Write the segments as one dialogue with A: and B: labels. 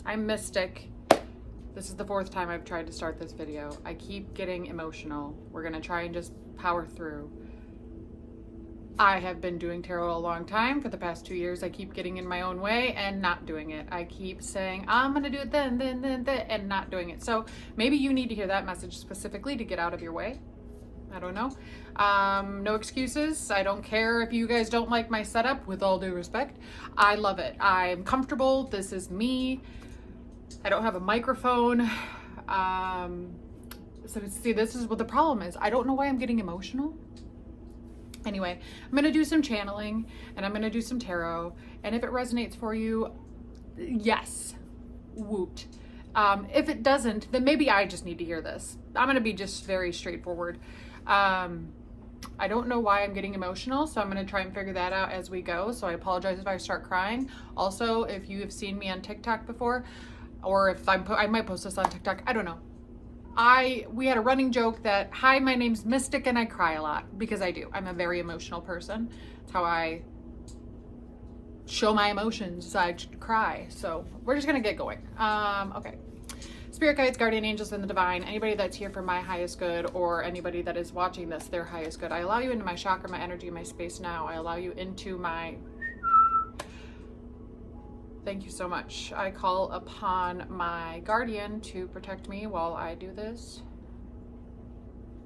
A: I'm Mystic. This is the 4th time I've tried to start this video. I keep getting emotional. We're gonna try and just power through. I have been doing tarot a long time. For the past 2 years, I keep getting in my own way and not doing it. I keep saying, I'm gonna do it then, and not doing it. So maybe you need to hear that message specifically to get out of your way. I don't know. No excuses. I don't care if you guys don't like my setup, with all due respect. I love it. I'm comfortable. This is me. I don't have a microphone. So see, this is what the problem is. I don't know why I'm getting emotional. Anyway, I'm going to do some channeling and I'm going to do some tarot. And if it resonates for you, yes, woot. If it doesn't, then maybe I just need to hear this. I'm going to be just very straightforward. I don't know why I'm getting emotional, so I'm going to try and figure that out as we go. So I apologize if I start crying. Also, if you have seen me on TikTok before, or if I might post this on TikTok, I don't know. We had a running joke that, hi, my name's Mystic and I cry a lot, because I do. I'm a very emotional person. It's how I show my emotions. I cry. So we're just gonna get going. Okay. Spirit guides, guardian angels, and the divine, anybody that's here for my highest good, or anybody that is watching this, their highest good. I allow you into my chakra, my energy, my space now. I allow you into my... Thank you so much. I call upon my guardian to protect me while I do this.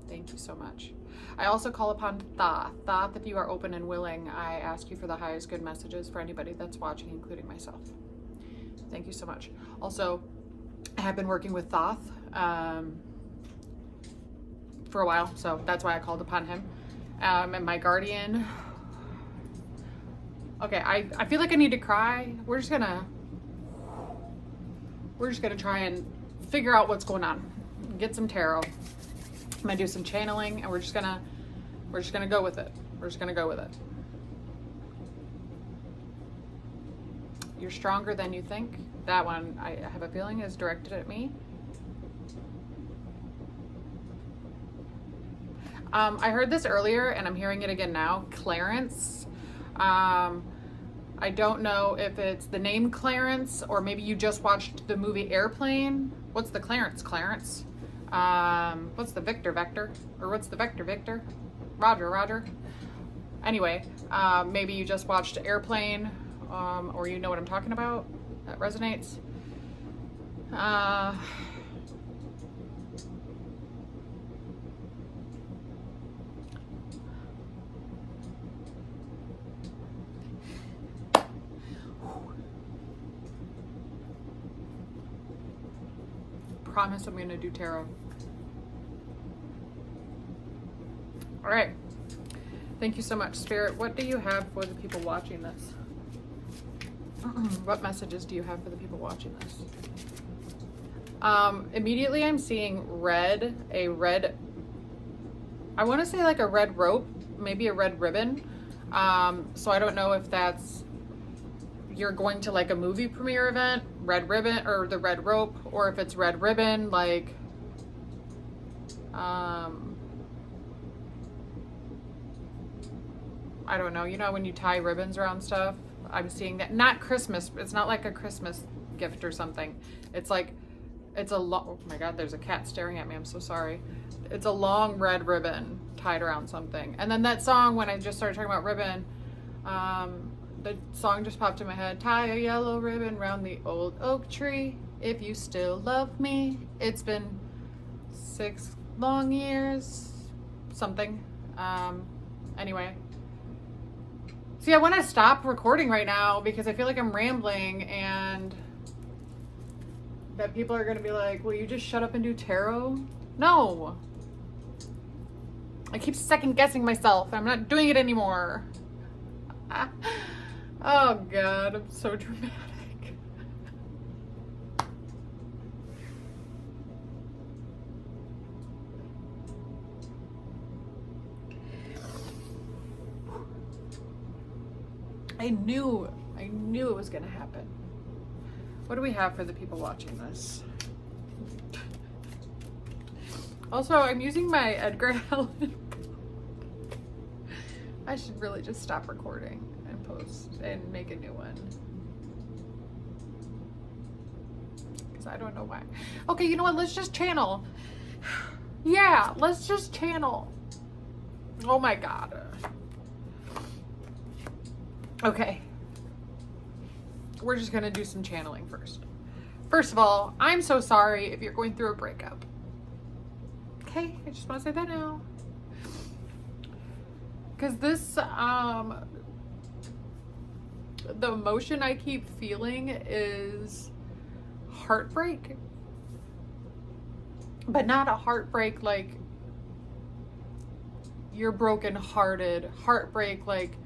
A: Thank you so much. I also call upon Thoth. Thoth, if you are open and willing, I ask you for the highest good messages for anybody that's watching, including myself. Thank you so much. Also, I have been working with Thoth for a while, so that's why I called upon him. And my guardian... Okay, I feel like I need to cry. We're just gonna try and figure out what's going on. Get some tarot. I'm gonna do some channeling, and we're just gonna go with it. We're just gonna go with it. You're stronger than you think. That one, I have a feeling, is directed at me. I heard this earlier, and I'm hearing it again now. Clarence. I don't know if it's the name Clarence, or maybe you just watched the movie Airplane. What's the Clarence? What's the Victor? Or what's the Victor? Roger. Anyway, maybe you just watched Airplane, or you know what I'm talking about. That resonates. Promise I'm gonna do tarot. All right. Thank you so much, Spirit. What do you have for the people watching this? What messages do you have for the people watching this? Immediately I'm seeing red, I want to say like a red rope, maybe a red ribbon. So I don't know if that's, you're going to like a movie premiere event, red ribbon, or the red rope, or if it's red ribbon, like, I don't know, you know, when you tie ribbons around stuff, I'm seeing that. Not Christmas, it's not like a Christmas gift or something. It's like, it's a long, oh my God, there's a cat staring at me, I'm so sorry. It's a long red ribbon tied around something. And then that song, when I just started talking about ribbon, the song just popped in my head. Tie a yellow ribbon round the old oak tree, if you still love me. It's been 6 long years, something. Anyway. See, I want to stop recording right now because I feel like I'm rambling, and that people are going to be like, will you just shut up and do tarot? No. I keep second guessing myself. I'm not doing it anymore. Oh God, I'm so dramatic. I knew it was gonna happen. What do we have for the people watching this? Also, I'm using my Edgar Allan. I should really just stop recording and post and make a new one. friends. I don't know why. Okay, you know what? Let's just channel. Yeah, let's just channel. Oh my God. Okay. We're just going to do some channeling first. First of all, I'm so sorry if you're going through a breakup. Okay, I just want to say that now. Because this, the emotion I keep feeling is heartbreak. But not a heartbreak like you're brokenhearted. Heartbreak like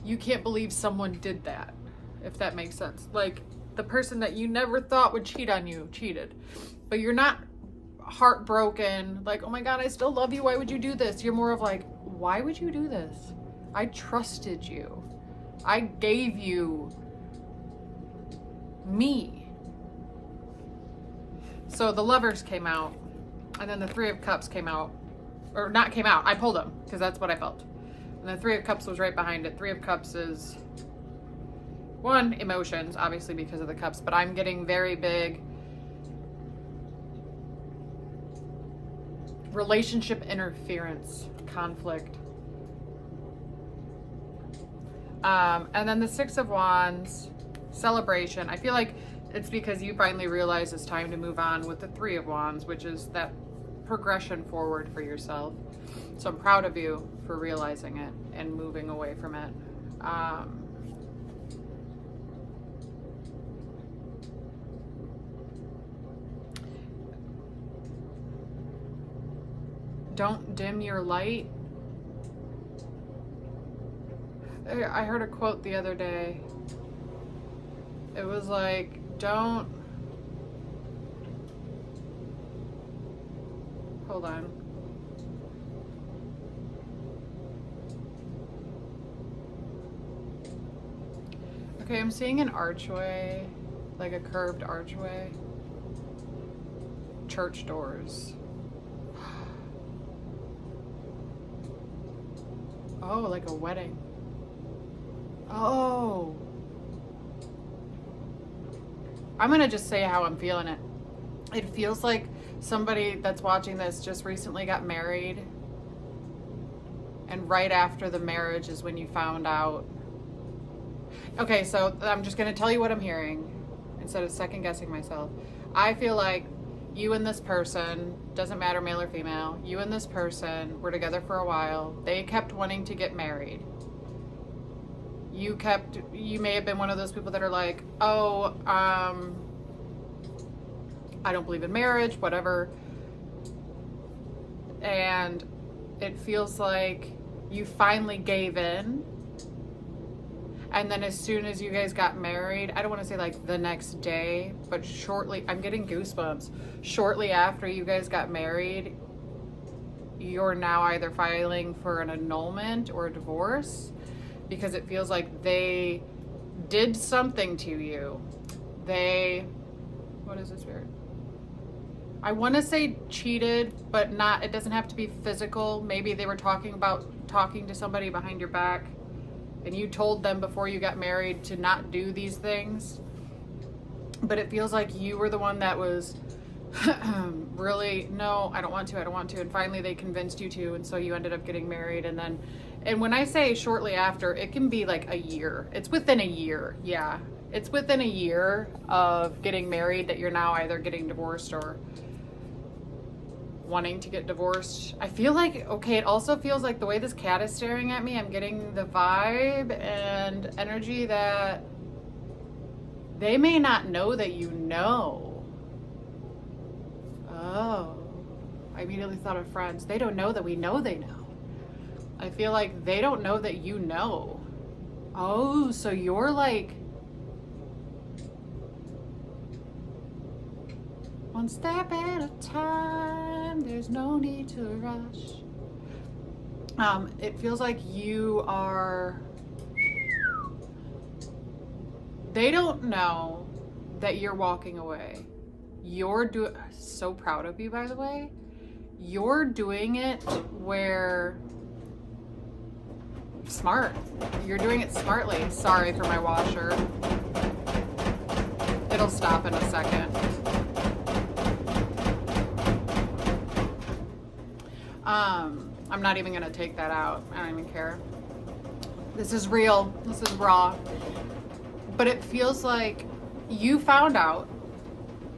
A: you can't believe someone did that, if that makes sense. Like the person that you never thought would cheat on you cheated. But you're not heartbroken, like, oh my God, I still love you. Why would you do this? You're more of like, why would you do this? I trusted you. I gave you me. So the Lovers came out, and then the Three of Cups came out. Or not came out, I pulled them, because that's what I felt. And the Three of Cups was right behind it. Three of Cups is, one, emotions, obviously because of the cups, but I'm getting very big relationship interference, conflict. And then the Six of Wands, celebration. I feel like it's because you finally realize it's time to move on with the Three of Wands, which is that progression forward for yourself. So I'm proud of you for realizing it and moving away from it. Don't dim your light. I heard a quote the other day. It was like, don't... Hold on. Okay, I'm seeing an archway, like a curved archway. Church doors. Oh, like a wedding. Oh. I'm gonna just say how I'm feeling it. It feels like somebody that's watching this just recently got married, and right after the marriage is when you found out. Okay, so I'm just gonna tell you what I'm hearing instead of second guessing myself. I feel like you and this person, doesn't matter male or female, you and this person were together for a while. They kept wanting to get married. You may have been one of those people that are like, oh, I don't believe in marriage, whatever. And it feels like you finally gave in. And then as soon as you guys got married, I don't want to say like the next day, but shortly, I'm getting goosebumps. Shortly after you guys got married, you're now either filing for an annulment or a divorce because it feels like they did something to you. What is this weird? I want to say cheated, but not, it doesn't have to be physical. Maybe they were talking to somebody behind your back. And you told them before you got married to not do these things. But it feels like you were the one that was really, no, I don't want to. And finally they convinced you to. And so you ended up getting married. And when I say shortly after, it can be like a year. It's within a year. Yeah. It's within a year of getting married that you're now either getting divorced or wanting to get divorced. I feel like, okay, it also feels like the way this cat is staring at me, I'm getting the vibe and energy that they may not know that you know. Oh, I immediately thought of friends. They don't know that we know they know. I feel like they don't know that you know. Oh, so you're like one step at a time, there's no need to rush. It feels like you are, they don't know that you're walking away. So proud of you, by the way. You're doing it where, smart. You're doing it smartly. Sorry for my washer. It'll stop in a second. I'm not even gonna take that out. I don't even care. This is real. This is raw. But it feels like you found out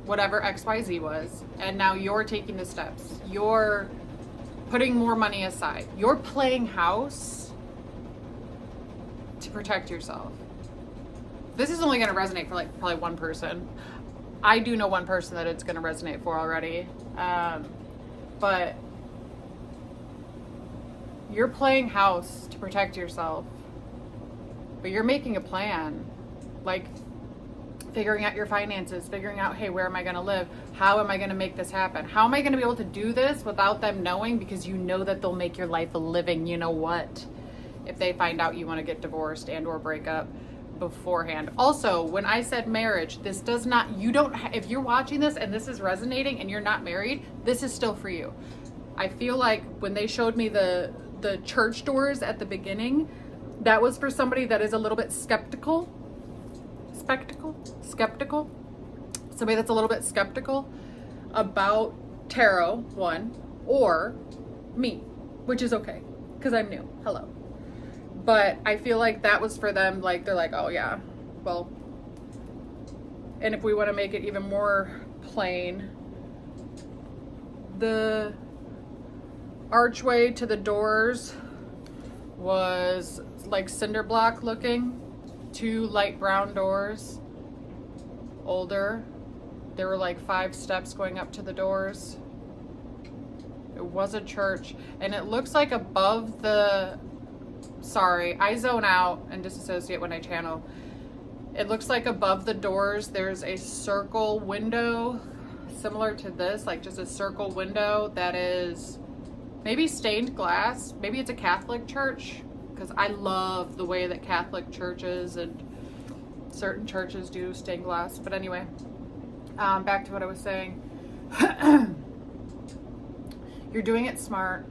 A: whatever XYZ was, and now you're taking the steps. You're putting more money aside. You're playing house to protect yourself. This is only going to resonate for like probably one person. I do know one person that it's going to resonate for already. But you're playing house to protect yourself. But you're making a plan. Like figuring out your finances, figuring out, hey, where am I going to live? How am I going to make this happen? How am I going to be able to do this without them knowing? Because you know that they'll make your life a living, you know what? If they find out you want to get divorced and or break up beforehand. Also, when I said marriage, this does not, you don't, if you're watching this and this is resonating and you're not married, this is still for you. I feel like when they showed me the church doors at the beginning, that was for somebody that is a little bit skeptical. Somebody that's a little bit skeptical about tarot, one, or me, which is okay, because I'm new. Hello. But I feel like that was for them, like, they're like, oh yeah, well, and if we want to make it even more plain, the archway to the doors was like cinder block looking, 2 light brown doors, older. There were like 5 steps going up to the doors. It was a church, and it looks like above the, sorry, I zone out and disassociate when I channel. It looks like above the doors there's a circle window similar to this, like just a circle window that is maybe stained glass. Maybe it's a Catholic church, because I love the way that Catholic churches and certain churches do stained glass. But anyway, back to what I was saying. You're doing it smart.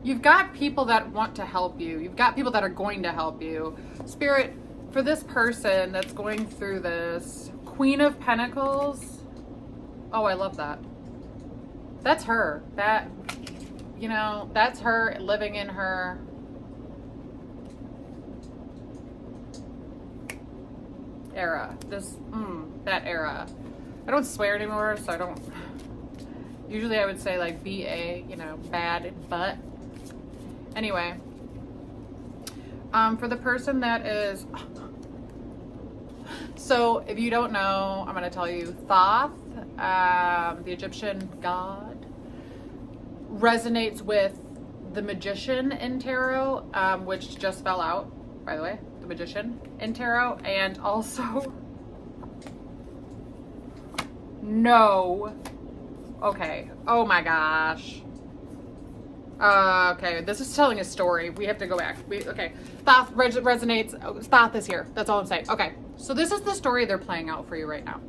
A: You've got people that want to help you. You've got people that are going to help you. Spirit, for this person that's going through this, Queen of Pentacles. Oh, I love that. That's her. That, you know, that's her living in her era. That era. I don't swear anymore, so I don't. Usually I would say like BA, you know, bad, but anyway. For the person that is, so if you don't know, I'm going to tell you, Thoth, the Egyptian god, resonates with the Magician in tarot, which just fell out, by the way, the Magician in tarot, and also, no, okay, oh my gosh, okay, this is telling a story, we have to go back, okay, Thoth resonates, Thoth is here, that's all I'm saying, okay, so this is the story they're playing out for you right now.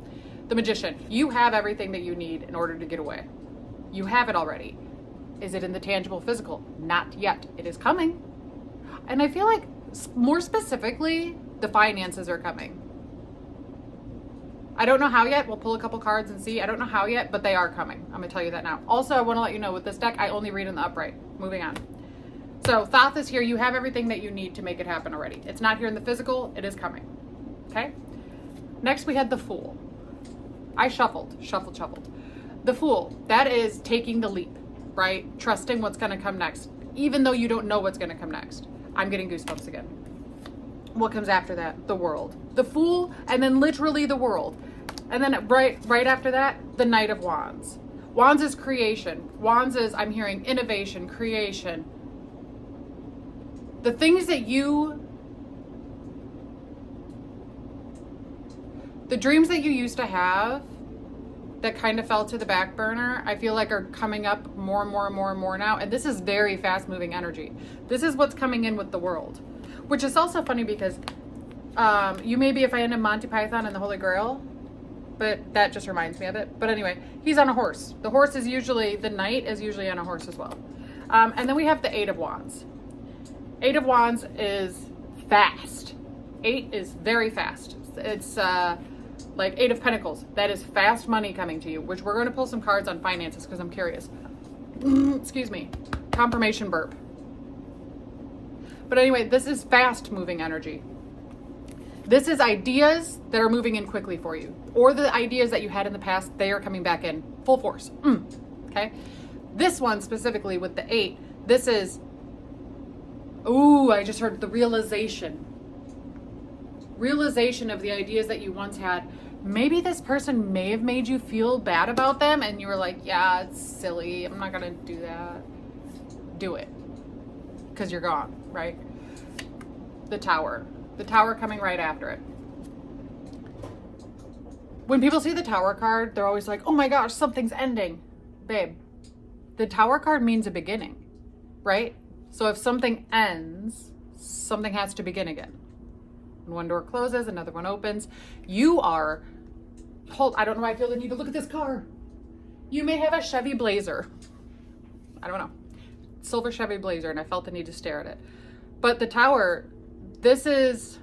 A: The Magician, you have everything that you need in order to get away. You have it already. Is it in the tangible physical? Not yet. It is coming. And I feel like more specifically, the finances are coming. I don't know how yet. We'll pull a couple cards and see. I don't know how yet, but they are coming. I'm going to tell you that now. Also, I want to let you know with this deck, I only read in the upright. Moving on. So Thoth is here. You have everything that you need to make it happen already. It's not here in the physical. It is coming. Okay? Next, we had the Fool. I shuffled. The Fool, that is taking the leap, right? Trusting what's going to come next, even though you don't know what's going to come next. I'm getting goosebumps again. What comes after that? The World. The Fool, and then literally the World. And then right after that, the Knight of Wands. Wands is creation. Wands is, I'm hearing, innovation, creation. The things that the dreams that you used to have that kind of fell to the back burner, I feel like are coming up more and more now. And this is very fast moving energy. This is what's coming in with the World, which is also funny because you may be a fan of Monty Python and the Holy Grail, but that just reminds me of it. But anyway, he's on a horse. The horse is usually, the knight is usually on a horse as well. And then we have the Eight of Wands. Eight of Wands is fast. 8 is very fast. It's like 8 of Pentacles. That is fast money coming to you, which we're going to pull some cards on finances because I'm curious. Excuse me. Confirmation burp. But anyway, this is fast moving energy. This is ideas that are moving in quickly for you. Or the ideas that you had in the past, they are coming back in full force. Okay? This one specifically with the 8, this is, ooh, I just heard the realization. Realization of the ideas that you once had. Maybe this person may have made you feel bad about them and you were like, yeah, it's silly. I'm not going to do that. Do it. Because you're gone, right? The Tower. The Tower coming right after it. When people see the Tower card, they're always like, oh my gosh, something's ending. Babe, the Tower card means a beginning, right? So if something ends, something has to begin again. When one door closes, another one opens. You are, I don't know why I feel the need to look at this car. You may have a Chevy Blazer. I don't know. Silver Chevy Blazer, and I felt the need to stare at it. But the Tower, this is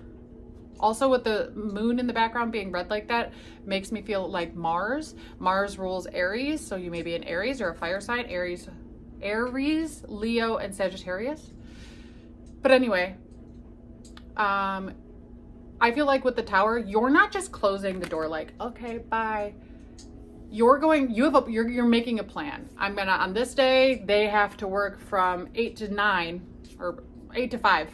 A: also with the moon in the background being red like that, makes me feel like Mars. Mars rules Aries, so you may be an Aries or a fire sign. Aries, Leo, and Sagittarius. But anyway, I feel like with the Tower, you're not just closing the door like, okay, bye. You're making a plan. I'm gonna, on this day, they have to work from 8 to 9 or 8 to 5.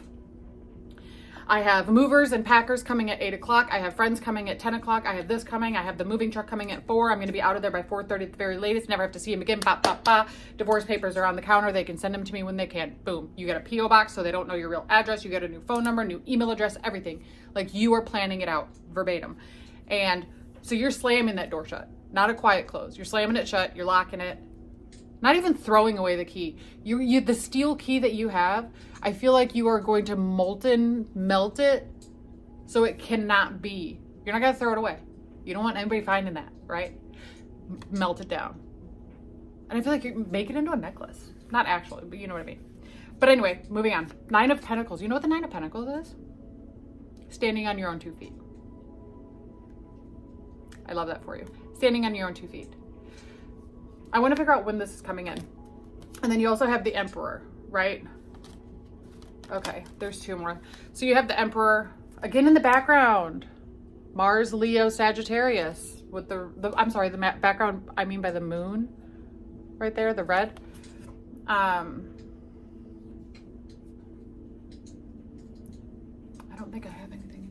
A: I have movers and packers coming at 8 o'clock. I have friends coming at 10 o'clock. I have this coming. I have the moving truck coming at 4. I'm going to be out of there by 4:30 at the very latest. Never have to see him again. Bah, bah, bah. Divorce papers are on the counter. They can send them to me when they can. Boom. You get a P.O. box so they don't know your real address. You get a new phone number, new email address, everything. Like you are planning it out verbatim. And so you're slamming that door shut. Not a quiet close. You're slamming it shut. You're locking it. Not even throwing away the key. You the steel key that you have, I feel like you are going to melt it so it cannot be. You're not going to throw it away. You don't want anybody finding that, right? Melt it down. And I feel like you make it into a necklace. Not actually, but you know what I mean. But anyway, moving on. 9 of Pentacles. You know what the 9 of Pentacles is? Standing on your own 2 feet. I love that for you. Standing on your own 2 feet. I want to figure out when this is coming in. And then you also have the Emperor, right? Okay, there's 2 more. So you have the Emperor, again in the background. Mars, Leo, Sagittarius. With the background, I mean by the moon. Right there, the red. I don't think I have anything.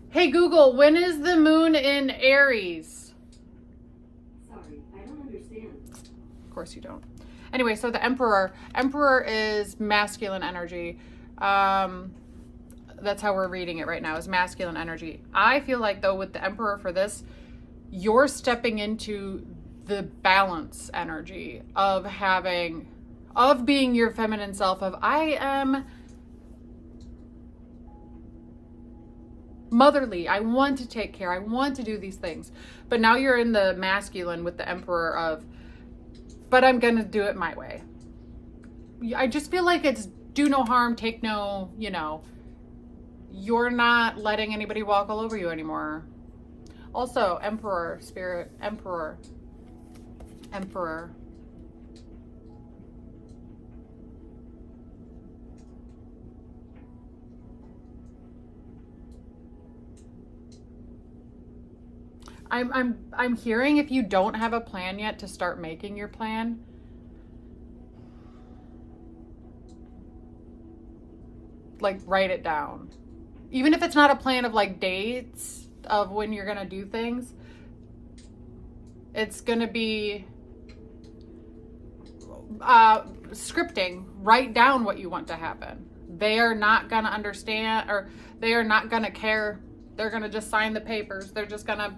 A: Hey Google, when is the moon in Aries?
B: Sorry, I don't understand.
A: Of course you don't. Anyway, so the Emperor is masculine energy. That's how we're reading it right now, is masculine energy. I feel like though with the Emperor for this, you're stepping into the balance energy of being your feminine self, of I am motherly. I want to take care. I want to do these things. But now you're in the masculine with the Emperor of, but I'm going to do it my way. I just feel like it's do no harm, take no, you're not letting anybody walk all over you anymore. Also, Emperor, Spirit, Emperor. I'm hearing if you don't have a plan yet to start making your plan. Like write it down. Even if it's not a plan of like dates of when you're going to do things, it's going to be scripting. Write down what you want to happen. They are not going to understand, or they are not going to care. They're going to just sign the papers. They're just going to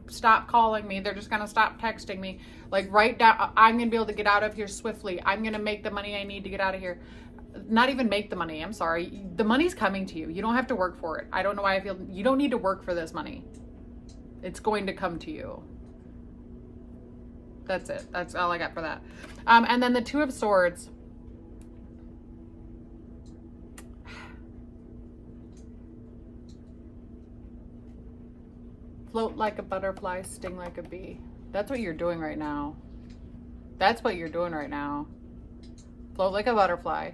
A: stop calling me. They're just going to stop texting me. Like write down, I'm going to be able to get out of here swiftly. I'm going to make the money I need to get out of here. Not even make the money. I'm sorry. The money's coming to you. You don't have to work for it. I don't know why I feel you don't need to work for this money. It's going to come to you. That's it. That's all I got for that. And then the Two of Swords. Float like a butterfly, sting like a bee. That's what you're doing right now. That's what you're doing right now. Float like a butterfly.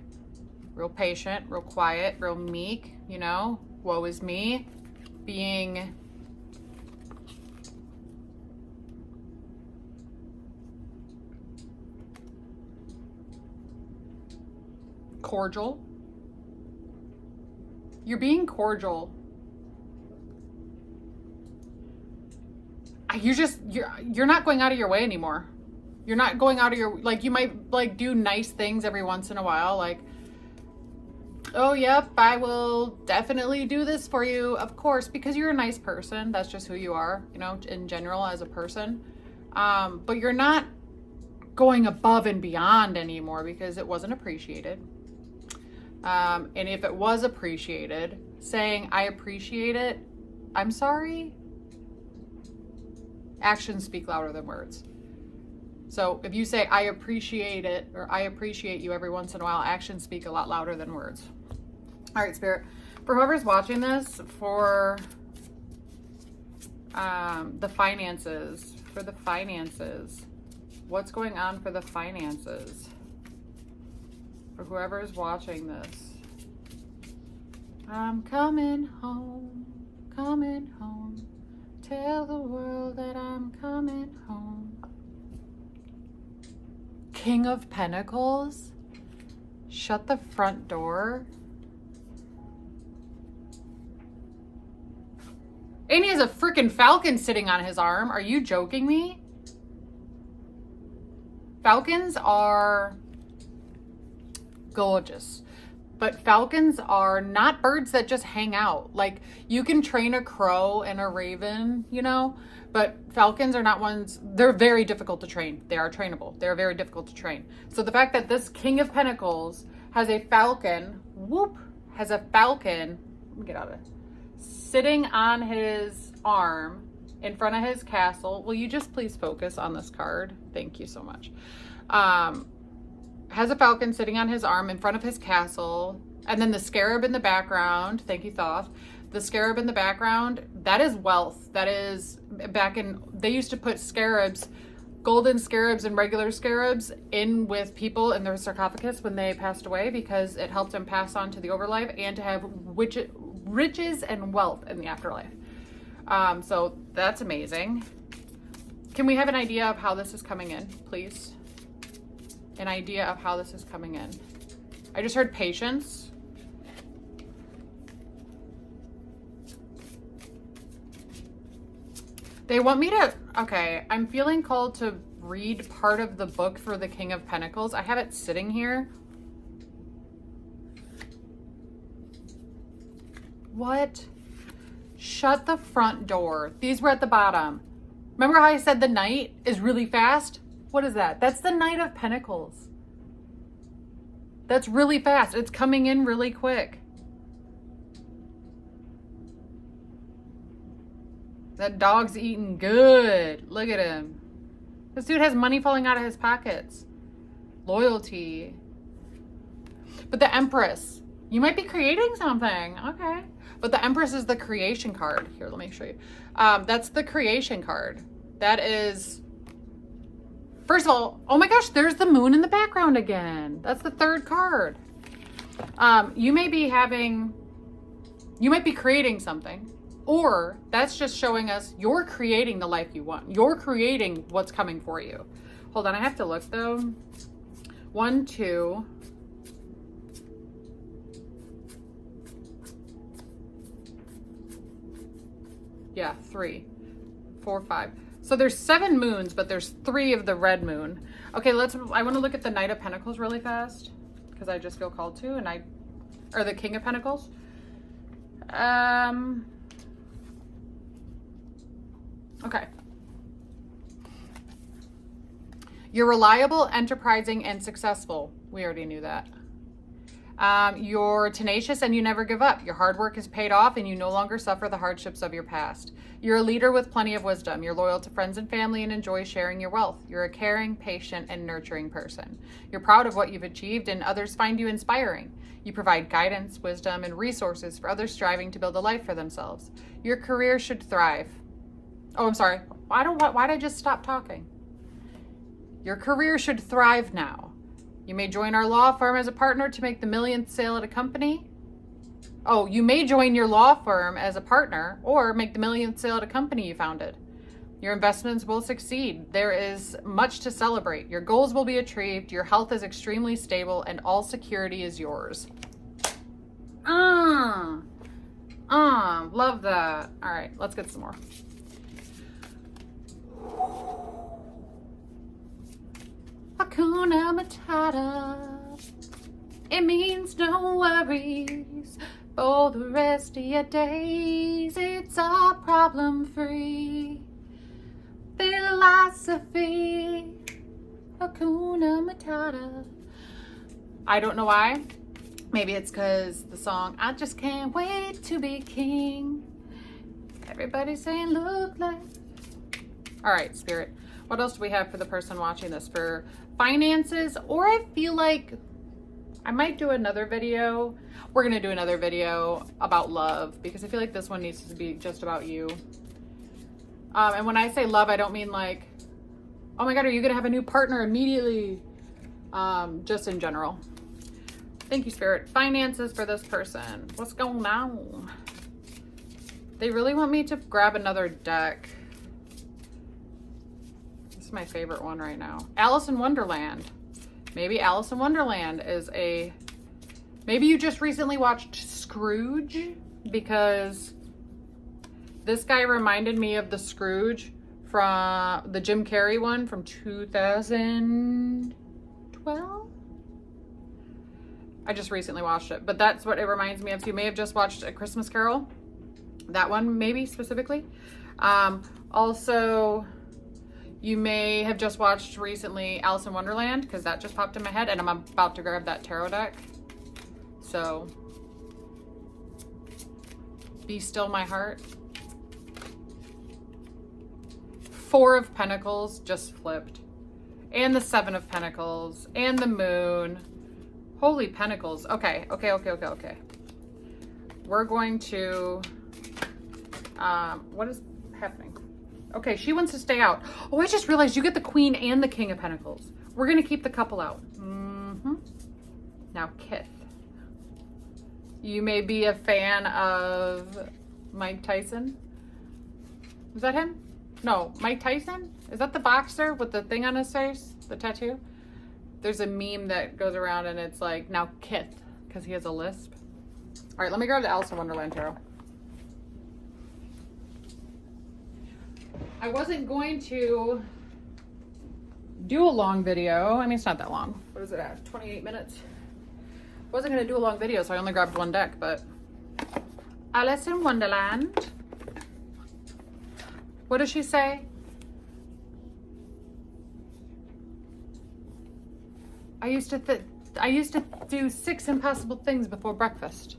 A: Real patient, real quiet, real meek, you know? Woe is me. Being cordial. You're being cordial. You're not going out of your way anymore. You're not going out of your, like, you might like do nice things every once in a while, like, oh yep, I will definitely do this for you, of course, because you're a nice person. That's just who you are, you know, in general as a person. But you're not going above and beyond anymore because it wasn't appreciated. And if it was appreciated, saying I appreciate it, I'm sorry, actions speak louder than words. So if you say I appreciate it or I appreciate you every once in a while, actions speak a lot louder than words. All right, Spirit, for whoever's watching this, for the finances, what's going on for the finances? For whoever is watching this. I'm coming home, tell the world that I'm coming home. King of Pentacles, shut the front door. And he has a freaking falcon sitting on his arm. Are you joking me? Falcons are gorgeous. But falcons are not birds that just hang out. Like, you can train a crow and a raven, you know, but falcons are not ones, they're very difficult to train. They are trainable. They're very difficult to train. So the fact that this King of Pentacles has a falcon, let me get out of it, sitting on his arm in front of his castle. Will you just please focus on this card? Thank you so much. Has a falcon sitting on his arm in front of his castle, and then the scarab in the background. Thank you, Thoth. The scarab in the background, that is wealth. That is, they used to put scarabs, golden scarabs and regular scarabs in with people in their sarcophagus when they passed away because it helped them pass on to the overlife and to have riches and wealth in the afterlife. So that's amazing. Can we have an idea of how this is coming in, please? An idea of how this is coming in. I just heard patience. They want me to, okay, I'm feeling called to read part of the book for the King of Pentacles. I have it sitting here. What? Shut the front door. These were at the bottom. Remember how I said the Knight is really fast? What is that? That's the Knight of Pentacles. That's really fast. It's coming in really quick. That dog's eating good. Look at him. This dude has money falling out of his pockets. Loyalty. But the Empress. You might be creating something. Okay. But the Empress is the creation card. Here, let me show you. That's the creation card. That is... First of all, oh my gosh, there's the moon in the background again. That's the third card. You might be creating something, or that's just showing us you're creating the life you want. You're creating what's coming for you. Hold on, I have to look though. 1, 2. Yeah, 3, 4, 5. So there's 7 moons, but there's 3 of the red moon. Okay, I want to look at the Knight of Pentacles really fast because I just feel called to, or the King of Pentacles. Okay. You're reliable, enterprising, and successful. We already knew that. You're tenacious and you never give up. Your hard work is paid off and you no longer suffer the hardships of your past. You're a leader with plenty of wisdom. You're loyal to friends and family and enjoy sharing your wealth. You're a caring, patient, and nurturing person. You're proud of what you've achieved and others find you inspiring. You provide guidance, wisdom, and resources for others striving to build a life for themselves. Your career should thrive. Oh, I'm sorry. Why did I just stop talking? Your career should thrive now. You may join our law firm as a partner to make the millionth sale at a company. Oh, you may join your law firm as a partner or make the millionth sale at a company you founded. Your investments will succeed. There is much to celebrate. Your goals will be achieved. Your health is extremely stable and all security is yours. Love that. All right, let's get some more. Hakuna Matata. It means no worries for the rest of your days. It's all problem free philosophy. Hakuna Matata. I don't know why. Maybe it's because the song I Just Can't Wait to Be King. Everybody's saying look like. All right, Spirit. What else do we have for the person watching this? For finances, or I feel like I might do another video. We're going to do another video about love because I feel like this one needs to be just about you. And when I say love, I don't mean like, oh my God, are you going to have a new partner immediately? Just in general. Thank you, Spirit. Finances for this person. What's going on? They really want me to grab another deck. This is my favorite one right now. Alice in Wonderland. Maybe Alice in Wonderland is a... Maybe you just recently watched Scrooge because this guy reminded me of the Scrooge from the Jim Carrey one from 2012. I just recently watched it, but that's what it reminds me of. So you may have just watched A Christmas Carol. That one, maybe specifically. Also, you may have just watched recently Alice in Wonderland because that just popped in my head and I'm about to grab that tarot deck. So, Be Still My Heart. Four of Pentacles just flipped. And the Seven of Pentacles. And the Moon. Holy Pentacles. Okay. We're going to... what is happening? Okay, she wants to stay out. Oh, I just realized you get the Queen and the King of Pentacles. We're going to keep the couple out. Now, Kith. You may be a fan of Mike Tyson. Is that him? No, Mike Tyson? Is that the boxer with the thing on his face? The tattoo? There's a meme that goes around and it's like, now Kith, because he has a lisp. All right, let me grab the Alice in Wonderland tarot. I wasn't going to do a long video. I mean, it's not that long. What is it at? 28 minutes? Wasn't going to do a long video, so I only grabbed one deck, but Alice in Wonderland. What does she say? I used to do 6 impossible things before breakfast.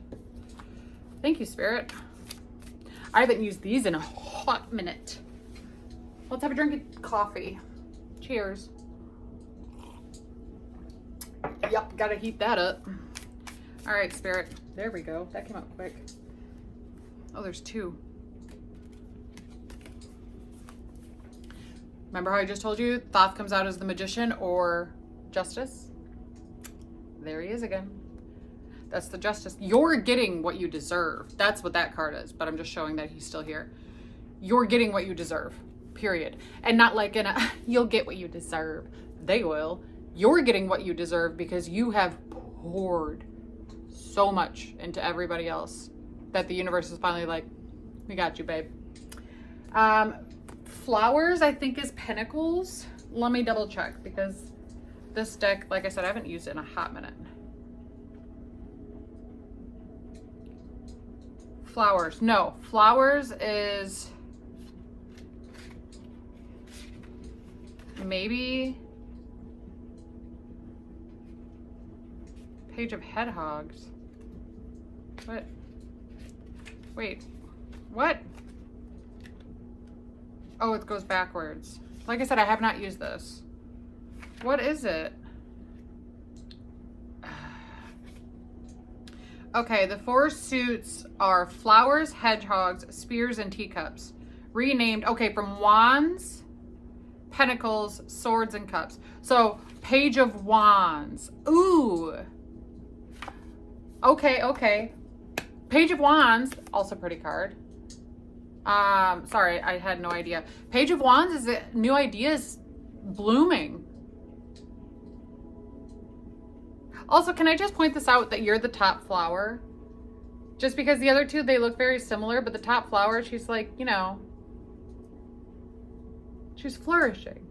A: Thank you, Spirit. I haven't used these in a hot minute. Let's have a drink of coffee. Cheers. Yep, gotta heat that up. All right, Spirit. There we go. That came out quick. Oh, there's 2. Remember how I just told you Thoth comes out as the Magician or Justice? There he is again. That's the Justice. You're getting what you deserve. That's what that card is, but I'm just showing that he's still here. You're getting what you deserve, period. And not like in a, you'll get what you deserve. They will. You're getting what you deserve because you have poured so much into everybody else that the universe is finally like, we got you, babe. Flowers, I think, is Pentacles. Let me double check because this deck, like I said, I haven't used it in a hot minute. Flowers. No, Flowers is maybe Page of Hedgehogs. What? Wait. What? Oh, it goes backwards. Like I said, I have not used this. What is it? Okay, the 4 suits are flowers, hedgehogs, spears, and teacups. Renamed, okay, from wands, pentacles, swords, and cups. So, Page of Wands. Ooh. Okay. Page of Wands, also pretty card. Sorry, I had no idea. Page of Wands is that new ideas blooming. Also, can I just point this out that you're the top flower? Just because the other two, they look very similar, but the top flower, she's like, you know, she's flourishing.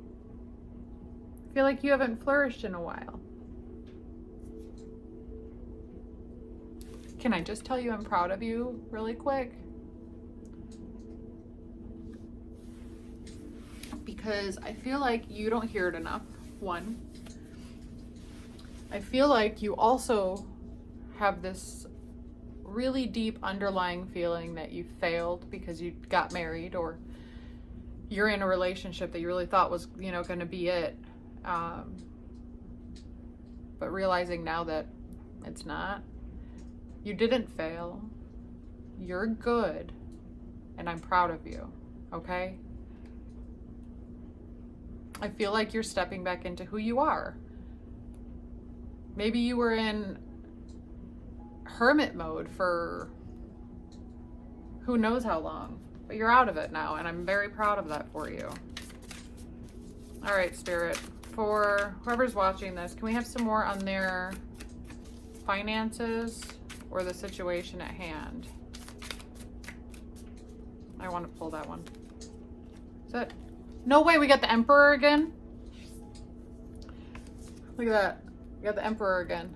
A: I feel like you haven't flourished in a while. Can I just tell you I'm proud of you really quick? Because I feel like you don't hear it enough, one. I feel like you also have this really deep underlying feeling that you failed because you got married, or you're in a relationship that you really thought was, you know, going to be it. But realizing now that it's not. You didn't fail. You're good. And I'm proud of you. Okay? I feel like you're stepping back into who you are. Maybe you were in hermit mode for who knows how long, but you're out of it now, and I'm very proud of that for you. All right, Spirit, for whoever's watching this, can we have some more on their finances or the situation at hand? I want to pull that one. Is that? No way, we got the Emperor again? Look at that. We got the Emperor again.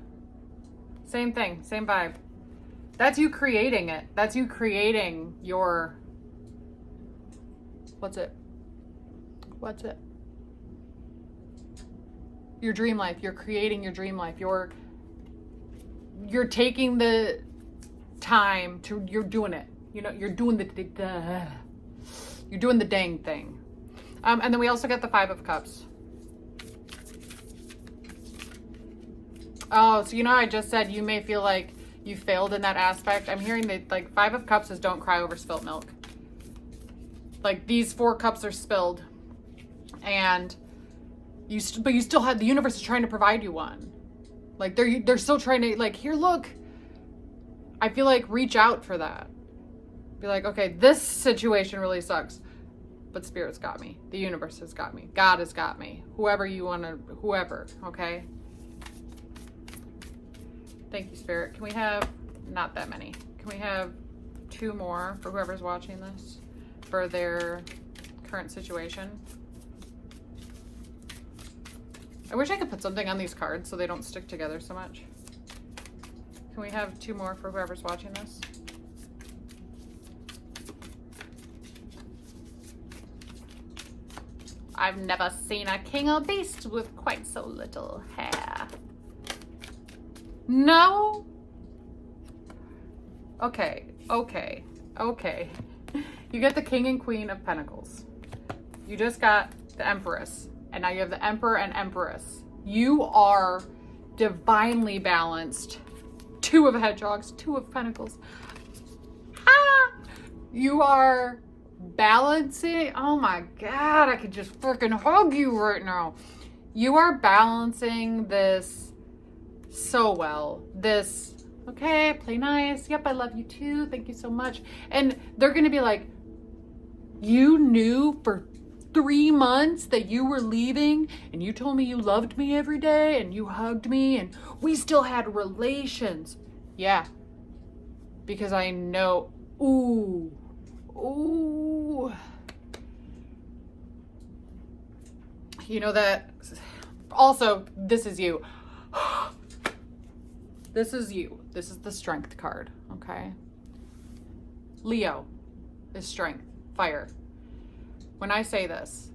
A: Same thing, same vibe. That's you creating it. That's you creating your... What's it? Your dream life. You're creating your dream life. You're taking the time to... You're doing it. You know, you're doing you're doing the dang thing. And then we also got the 5 of Cups. Oh, so you know how I just said you may feel like you failed in that aspect? I'm hearing that, like, 5 of Cups is don't cry over spilt milk. Like, these 4 cups are spilled. And but you still had, the universe is trying to provide you one. Like, they're still trying to, like, here, look. I feel like reach out for that. Be like, okay, this situation really sucks. But Spirit's got me. The universe has got me. God has got me. Whoever you want to, whoever, okay? Thank you, Spirit. Can we have, not that many. Can we have 2 more for whoever's watching this for their current situation? I wish I could put something on these cards so they don't stick together so much. Can we have 2 more for whoever's watching this? I've never seen a king or beast with quite so little hair. No? Okay. You get the King and Queen of Pentacles. You just got the Empress. And now you have the Emperor and Empress. You are divinely balanced. 2 of Hedgehogs, 2 of Pentacles. Ah! You are balancing. Oh my God, I could just freaking hug you right now. You are balancing this so well. This, okay, play nice. Yep, I love you too. Thank you so much. And they're going to be like, you knew for 3 months that you were leaving and you told me you loved me every day and you hugged me and we still had relations. Yeah. Because I know, ooh. You know that, also, this is you. This is you. This is the Strength card, okay? Leo is strength, fire. When I say this,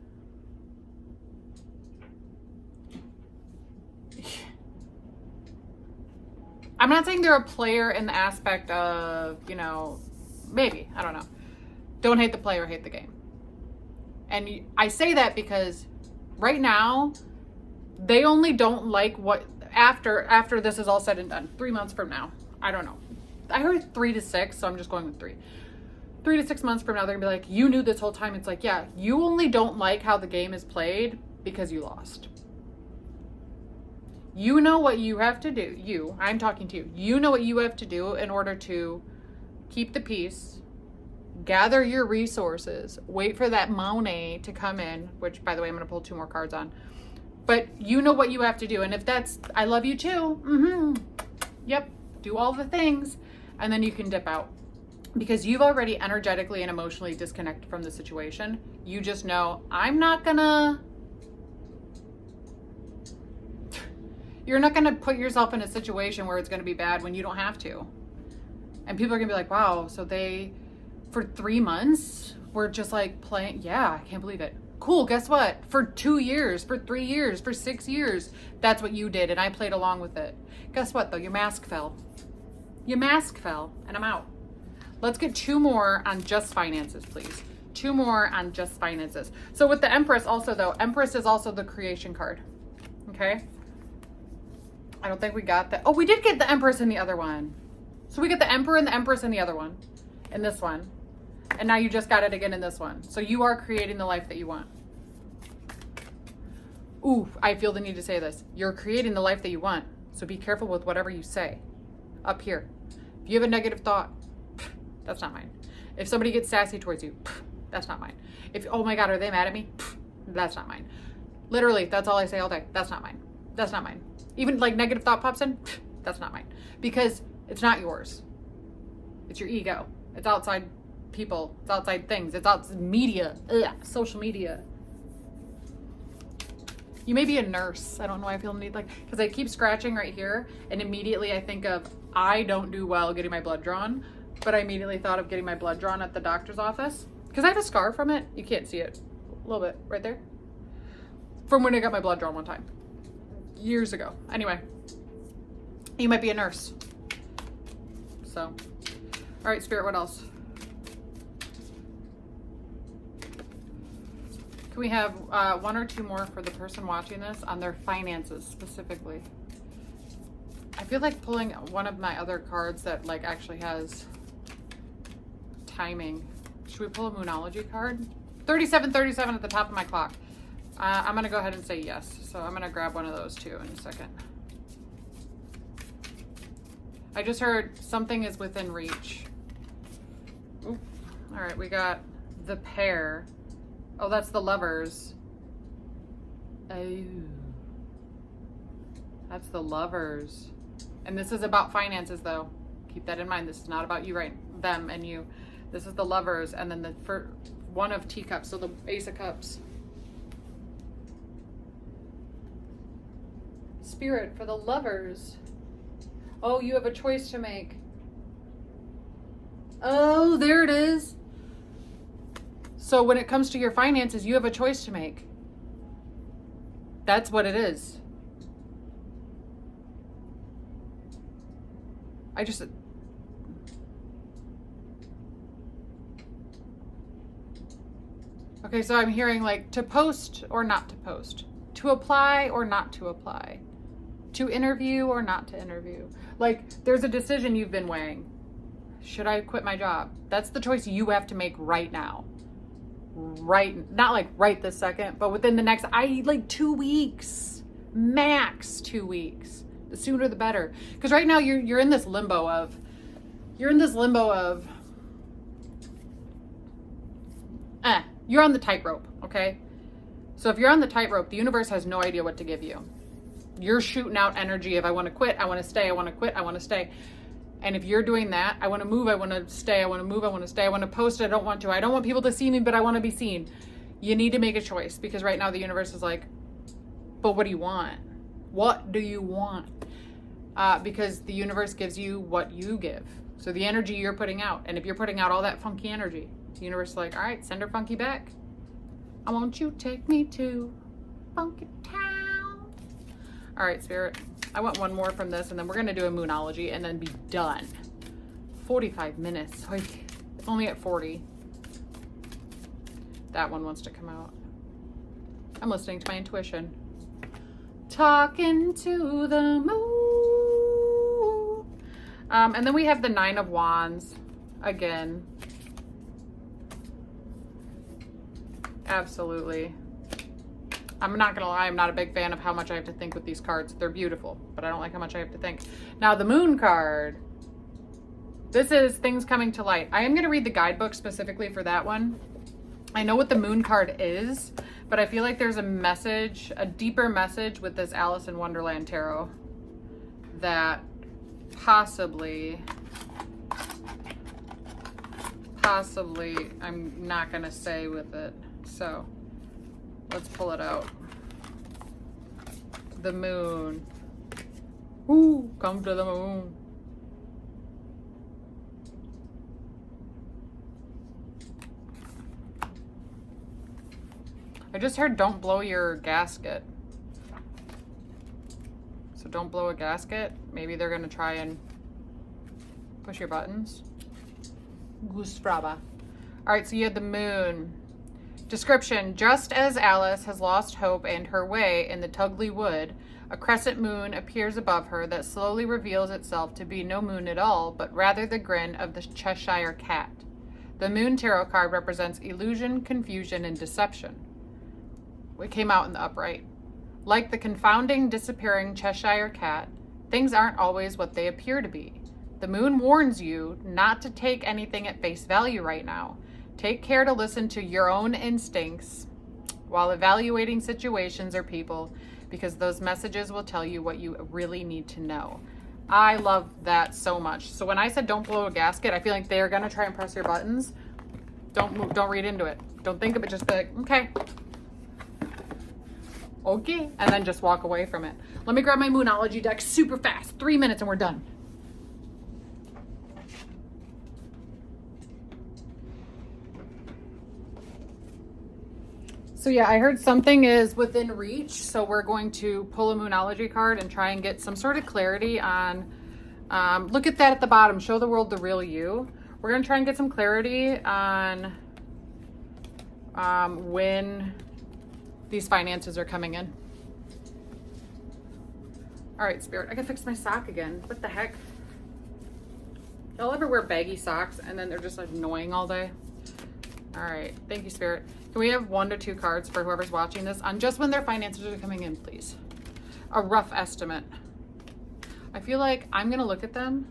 A: I'm not saying they're a player in the aspect of, you know, maybe, I don't know. Don't hate the player, hate the game. And I say that because right now, they only don't like what, after this is all said and done, 3 months from now, I don't know. I heard 3 to 6, so I'm just going with 3. 3 to 6 months from now, they're gonna be like, you knew this whole time. It's like, yeah, you only don't like how the game is played because you lost. You know what you have to do. I'm talking to you. You know what you have to do in order to keep the peace, gather your resources, wait for that money to come in, which, by the way, I'm going to pull 2 more cards on. But you know what you have to do. And if that's, I love you too. Yep. Do all the things. And then you can dip out. Because you've already energetically and emotionally disconnected from the situation. You just know, you're not going to put yourself in a situation where it's going to be bad when you don't have to. And people are going to be like, wow, so they, for 3 months, were just like playing. Yeah, I can't believe it. Cool, guess what? For 2 years, for 3 years, for 6 years, that's what you did. And I played along with it. Guess what, though? Your mask fell. Your mask fell, and I'm out. Let's get 2 more on just finances, please. 2 more on just finances. So with the Empress also, though, Empress is also the creation card. Okay? I don't think we got that. Oh, we did get the Empress in the other one. So we get the Emperor and the Empress in the other one. In this one. And now you just got it again in this one. So you are creating the life that you want. Ooh, I feel the need to say this. You're creating the life that you want. So be careful with whatever you say. Up here. If you have a negative thought, that's not mine. If somebody gets sassy towards you, that's not mine. If, oh my God, are they mad at me? That's not mine. Literally, that's all I say all day. That's not mine. That's not mine. Even like negative thought pops in, that's not mine. Because it's not yours. It's your ego. It's outside people. It's outside things. It's outside media. Ugh, social media. You may be a nurse. I don't know why I feel the need, like, because I keep scratching right here and immediately I think of, I don't do well getting my blood drawn, but I immediately thought of getting my blood drawn at the doctor's office because I have a scar from it. You can't see it. A little bit right there. From when I got my blood drawn one time. Years ago. Anyway, you might be a nurse. So, all right, Spirit, what else? Can we have 1 or 2 more for the person watching this on their finances specifically? I feel like pulling one of my other cards that like actually has timing. Should we pull a Moonology card? 3737 at the top of my clock. I'm going to go ahead and say yes. So I'm going to grab one of those too in a second. I just heard something is within reach. Ooh. All right, we got the Pair. Oh, that's the Lovers. Oh. That's the Lovers. And this is about finances though. Keep that in mind. This is not about you, right? Them and you. This is the Lovers and then the one of Teacups. So the Ace of Cups. Spirit for the Lovers. Oh, you have a choice to make. Oh, there it is. So when it comes to your finances, you have a choice to make. That's what it is. Okay, so I'm hearing like to post or not to post, to apply or not to apply, to interview or not to interview. Like there's a decision you've been weighing. Should I quit my job? That's the choice you have to make right now. Right, not like right this second, but within the next, like 2 weeks, max 2 weeks. The sooner the better. Because right now you're in this limbo of, you're on the tightrope, okay? So if you're on the tightrope, the universe has no idea what to give you. You're shooting out energy of I want to quit, I want to stay, I want to quit, I want to stay. And if you're doing that, I want to move, I want to stay, I want to move, I want to stay, I want to post, I don't want to. I don't want people to see me, but I want to be seen. You need to make a choice because right now the universe is like, but what do you want? What do you want? Because the universe gives you what you give. So the energy you're putting out. And if you're putting out all that funky energy, the universe is like, all right, send her funky back. I want you to take me to Funky Town. All right, Spirit. I want one more from this, and then we're gonna do a Moonology and then be done. 45 minutes. Like, it's only at 40. That one wants to come out. I'm listening to my intuition. Talking to the moon. And then we have the Nine of Wands again. Absolutely. I'm not gonna lie, I'm not a big fan of how much I have to think with these cards. They're beautiful, but I don't like how much I have to think. Now the Moon card. This is things coming to light. I am gonna read the guidebook specifically for that one. I know what the Moon card is, but I feel like there's a message, a deeper message with this Alice in Wonderland Tarot that possibly, I'm not gonna say with it. So let's pull it out. The Moon. Ooh, come to the moon. I just heard don't blow your gasket. So don't blow a gasket. Maybe they're gonna try and push your buttons. Goose brava. All right, so you had the Moon. Description: just as Alice has lost hope and her way in the Tugly Wood, a crescent moon appears above her that slowly reveals itself to be no moon at all, but rather the grin of the Cheshire Cat. The Moon tarot card represents illusion, confusion, and deception. It came out in the upright. Like the confounding, disappearing Cheshire Cat, things aren't always what they appear to be. The Moon warns you not to take anything at face value right now. Take care to listen to your own instincts while evaluating situations or people, because those messages will tell you what you really need to know. I love that so much. So when I said don't blow a gasket, I feel like they're gonna try and press your buttons. Don't move, don't read into it. Don't think of it, just be like, okay. Okay, and then just walk away from it. Let me grab my Moonology deck super fast. 3 minutes and we're done. So yeah, I heard something is within reach, so we're going to pull a Moonology card and try and get some sort of clarity on, look at that at the bottom, show the world the real you. We're gonna try and get some clarity on when these finances are coming in. All right, Spirit, I gotta fix my sock again. What the heck? Y'all ever wear baggy socks and then they're just annoying all day? All right, thank you, Spirit. Can we have 1 to 2 cards for whoever's watching this on just when their finances are coming in, please? A rough estimate. I feel like I'm gonna look at them.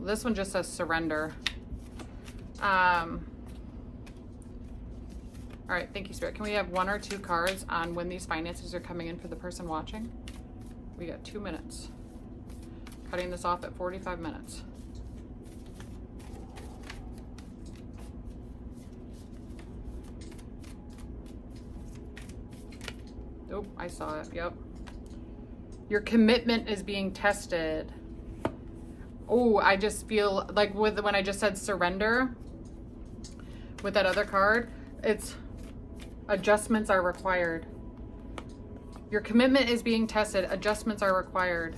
A: This one just says surrender. All right, thank you, Spirit. Can we have 1 or 2 cards on when these finances are coming in for the person watching? We got 2 minutes. Cutting this off at 45 minutes. Oh, I saw it. Yep. Your commitment is being tested. Oh, I just feel like when I just said surrender with that other card, it's adjustments are required. Your commitment is being tested. Adjustments are required.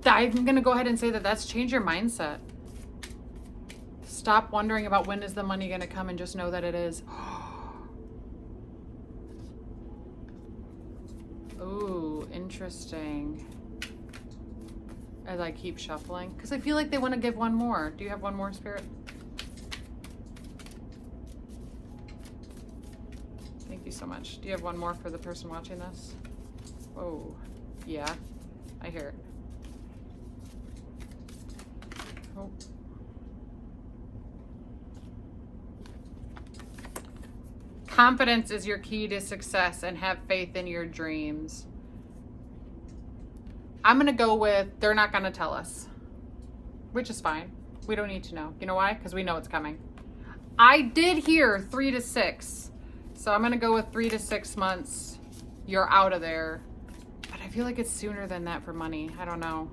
A: I'm going to go ahead and say that that's change your mindset. Stop wondering about when is the money going to come and just know that it is. Ooh, interesting. As I keep shuffling, because I feel like they want to give one more. Do you have one more, Spirit? Thank you so much. Do you have one more for the person watching this? Oh, yeah, I hear it. Oh. Confidence is your key to success, and have faith in your dreams. I'm going to go with they're not going to tell us, which is fine. We don't need to know. You know why? Because we know it's coming. I did hear 3 to 6. So I'm going to go with 3 to 6 months. You're out of there. But I feel like it's sooner than that for money. I don't know.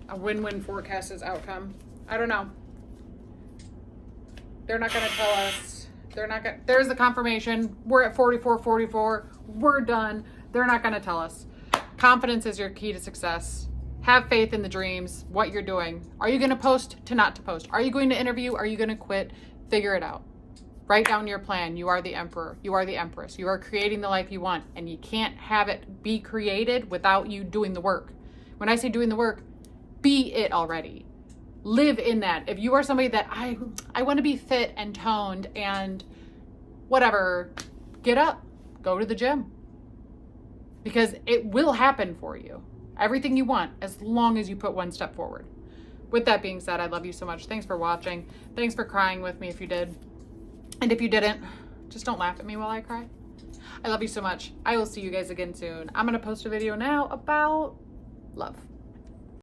A: A win-win forecast is outcome. I don't know. They're not going to tell us. They're not gonna, there's the confirmation. We're at 44. We're done. They're not gonna tell us. Confidence is your key to success. Have faith in the dreams, what you're doing. Are you gonna post to not to post? Are you going to interview? Are you gonna quit? Figure it out. Write down your plan. You are the emperor. You are the empress. You are creating the life you want, and you can't have it be created without you doing the work. When I say doing the work, be it already. Live in that. If you are somebody that I want to be fit and toned and whatever, get up, go to the gym, because it will happen for you. Everything you want, as long as you put one step forward. With that being said, I love you so much. Thanks for watching. Thanks for crying with me if you did. And if you didn't, just don't laugh at me while I cry. I love you so much. I will see you guys again soon. I'm going to post a video now about love.